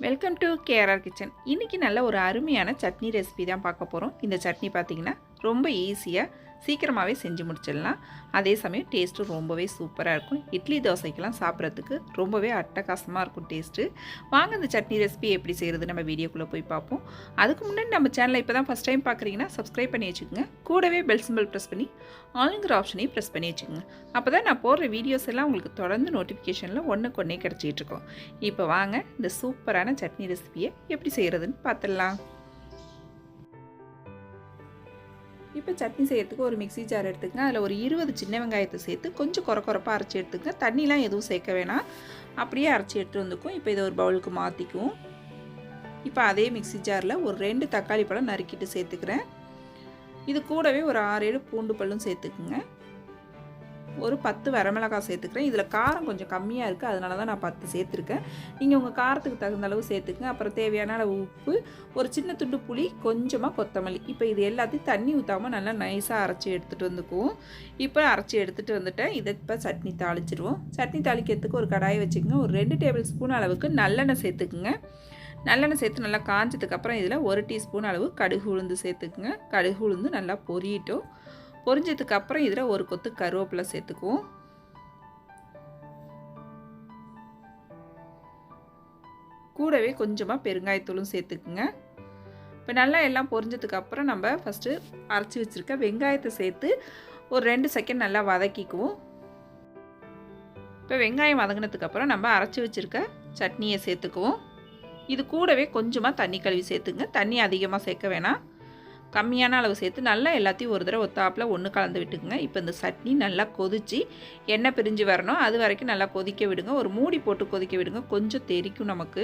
Welcome to KRR kitchen. இன்றைக்கி நல்ல ஒரு அருமையான சட்னி ரெசிபி தான் பார்க்க போகிறோம். இந்த சட்னி பார்த்திங்கன்னா ரொம்ப ஈஸியாக சீக்கிரமாகவே செஞ்சு முடிச்சிடலாம். அதே சமயம் டேஸ்ட்டும் ரொம்பவே சூப்பராக இருக்கும். இட்லி தோசைக்கெல்லாம் சாப்பிட்றதுக்கு ரொம்பவே அட்டகாசமாக இருக்கும் டேஸ்ட்டு. வாங்க இந்த சட்னி ரெசிபி எப்படி செய்கிறது நம்ம வீடியோக்குள்ளே போய் பார்ப்போம். அதுக்கு முன்னாடி நம்ம சேனலை இப்போ தான் ஃபஸ்ட் டைம் பார்க்குறீங்கன்னா சப்ஸ்கிரைப் பண்ணி வச்சுக்கோங்க. கூடவே பெல் சிம்பிள் ப்ரெஸ் பண்ணி ஆளுங்கிற ஆப்ஷனையும் ப்ரெஸ் பண்ணி வச்சுக்கோங்க. அப்போ தான் நான் போடுற வீடியோஸ் எல்லாம் உங்களுக்கு தொடர்ந்து நோட்டிஃபிகேஷனில் ஒன்றுக்கு ஒன்றே கிடச்சிட்டு இருக்கோம். இப்போ வாங்க இந்த சூப்பரான சட்னி ரெசிபியை எப்படி செய்கிறதுன்னு பார்த்துடலாம். இப்போ சட்னி செய்கிறதுக்கு ஒரு மிக்ஸி ஜார் எடுத்துக்கங்க. அதில் ஒரு 20 சின்ன வெங்காயத்தை சேர்த்து கொஞ்சம் குறப்பாக அரைச்சி எடுத்துக்கங்க. தண்ணிலாம் எதுவும் சேர்க்க வேணாம், அப்படியே அரைச்சி எடுத்து வந்துக்கும். இப்போ இதை ஒரு பவுலுக்கு மாற்றிக்குவோம். இப்போ அதே மிக்ஸி ஜாரில் ஒரு 2 தக்காளி பழம் நறுக்கிட்டு சேர்த்துக்கிறேன். இது கூடவே ஒரு 6-7 பூண்டு பல்லும் சேர்த்துக்குங்க. ஒரு 10 வரமிளகாய் சேர்த்துக்கிறேன். இதில் காரம் கொஞ்சம் கம்மியாக இருக்குது, அதனால தான் நான் 10 சேர்த்துருக்கேன். நீங்கள் உங்கள் காரத்துக்கு தகுந்த அளவு சேர்த்துக்குங்க. அப்புறம் தேவையான அளவு உப்பு, ஒரு சின்ன துண்டு புளி, கொஞ்சமாக கொத்தமல்லி. இப்போ இது எல்லாத்தையும் தண்ணி ஊற்றாமல் நல்லா நைஸாக அரைச்சி எடுத்துகிட்டு வந்துக்குவோம். இப்போ அரைச்சி எடுத்துகிட்டு வந்துட்டேன். இதை இப்போ சட்னி தாளிச்சிடுவோம். சட்னி தாளிக்கிறதுக்கு ஒரு கடாயை வச்சுக்கோங்க. ஒரு 2 டேபிள் ஸ்பூன் அளவுக்கு நல்லெண்ணெய் சேர்த்துக்குங்க. நல்லெண்ணெய் சேர்த்து நல்லா காஞ்சதுக்கப்புறம் இதில் 1 டீஸ்பூன் அளவு கடுகு உளுந்து சேர்த்துக்குங்க. கடுகு உளுந்து நல்லா பொரியட்டும். பொரிஞ்சதுக்கப்புறம் இதில் ஒரு கொத்து கருவேப்பிலை சேர்த்துக்குவோம். கூடவே கொஞ்சமாக பெருங்காயத்தூளும் சேர்த்துக்குங்க. இப்போ நல்லா எல்லாம் பொரிஞ்சதுக்கப்புறம் நம்ம ஃபஸ்ட்டு அரைச்சி வச்சுருக்க வெங்காயத்தை சேர்த்து ஒரு 2 செகண்ட் நல்லா வதக்கிக்குவோம். இப்போ வெங்காயம் வதங்கினதுக்கப்புறம் நம்ம அரைச்சி வச்சுருக்க சட்னியை சேர்த்துக்குவோம். இது கூடவே கொஞ்சமாக தண்ணி கழுவி சேர்த்துங்க. தண்ணி அதிகமாக சேர்க்க வேணாம், கம்மியான அளவு சேர்த்து நல்லா எல்லாத்தையும் ஒரு தடவை ஒத்தாப்பில் ஒன்று கலந்து விட்டுக்குங்க. இப்போ இந்த சட்னி நல்லா கொதித்து எண்ணெய் பிரிஞ்சு வரணும், அது வரைக்கும் நல்லா கொதிக்க விடுங்க. ஒரு மூடி போட்டு கொதிக்க விடுங்க. கொஞ்சம் தெரிக்கும், நமக்கு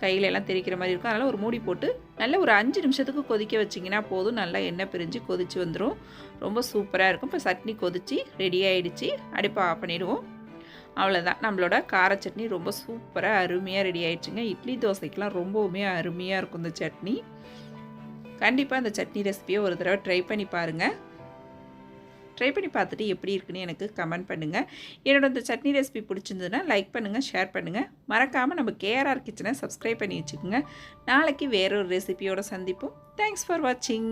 கையில் எல்லாம் தெரிக்கிற மாதிரி இருக்கும். அதனால் ஒரு மூடி போட்டு நல்லா ஒரு 5 நிமிஷத்துக்கு கொதிக்க வச்சிங்கன்னா போதும். நல்லா எண்ணெய் பிரிஞ்சு கொதித்து வந்துடும். ரொம்ப சூப்பராக இருக்கும். இப்போ சட்னி கொதித்து ரெடி ஆகிடுச்சு. அடுப்பை ஆஃப் பண்ணிவிடுவோம். அவ்வளோதான், நம்மளோட கார சட்னி ரொம்ப சூப்பராக அருமையாக ரெடி ஆகிடுச்சுங்க. இட்லி தோசைக்கெலாம் ரொம்பவுமே அருமையாக இருக்கும் இந்த சட்னி. கண்டிப்பாக இந்த சட்னி ரெசிபியை ஒரு தடவை ட்ரை பண்ணி பாருங்கள். ட்ரை பண்ணி பார்த்துட்டு எப்படி இருக்குன்னு எனக்கு கமெண்ட் பண்ணுங்கள். என்னோட இந்த சட்னி ரெசிபி பிடிச்சிருந்ததுன்னா லைக் பண்ணுங்கள், ஷேர் பண்ணுங்கள். மறக்காமல் நம்ம கேஆர்ஆர் கிச்சனை சப்ஸ்கிரைப் பண்ணி வச்சுக்கோங்க. நாளைக்கு வேறொரு ரெசிபியோடு சந்திப்போம். தேங்க்ஸ் ஃபார் வாட்சிங்.